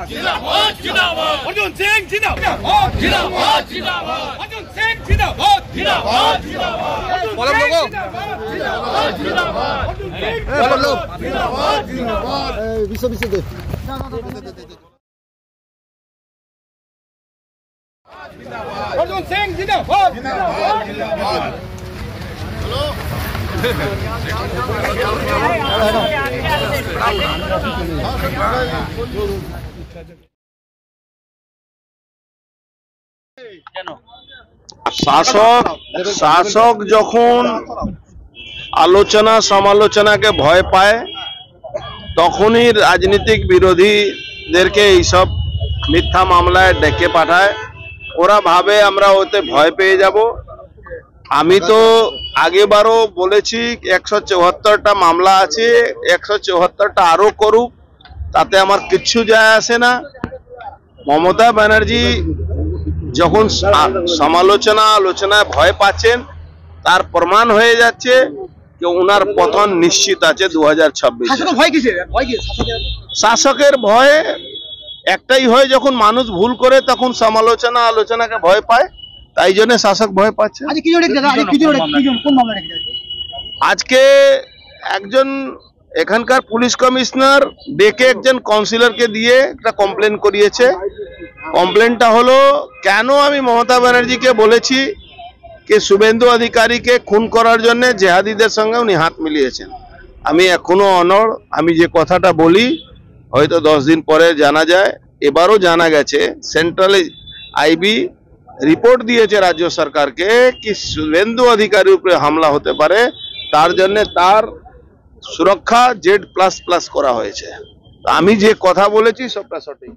अर्जुन सिंह जिंदाबाद अर्जुन सिंह जिंदाबाद अर्जुन सिंह जिंदाबाद শাসক যখন আলোচনা সমালোচনাকে ভয় পায় তখনই রাজনৈতিক বিরোধীদেরকে এইসব মিথ্যা মামলায় ডেকে পাঠায়। ওরা ভাবে আমরা ওতে ভয় পেয়ে যাব। আমি তো আগেবারও বলেছি 174টা মামলা আছে, 174টা আরো করুক, তাতে আমার কিচ্ছু যায় আসে না। মমতা ব্যানার্জি যখন সমালোচনা আলোচনায় ভয় পাচ্ছেন তার প্রমাণ হয়ে যাচ্ছে যে ওনার পতন নিশ্চিত আছে 2026। শাসকের ভয় একটাই হয়, যখন মানুষ ভুল করে তখন সমালোচনা আলোচনাকে ভয় পায়, তাই জন্য শাসক ভয় পাচ্ছে। আজকে একজন এখানকার পুলিশ কমিশনার ডেকে একজন কাউন্সিলরকে দিয়ে একটা কমপ্লেন করিয়েছে। কমপ্লেনটা হলো, কেন আমি মমতা ব্যানার্জিকে বলেছি যে শুভেন্দু অধিকারীকে খুন করার জন্য জেহাদিদের সঙ্গে উনি হাত মিলিয়েছেন। আমি এখনো অনড়, আমি যে কথাটা বলি হয়তো 10 দিন পরে জানা যায়। এবারও জানা গেছে সেন্ট্রাল আইবি রিপোর্ট দিয়েছে রাজ্য সরকারকে কি শুভেন্দু অধিকারীর উপরে হামলা হতে পারে, তার জন্য তার সুরক্ষা Z++ করা হয়েছে। আমি যে কথা বলেছি সবটা সঠিক।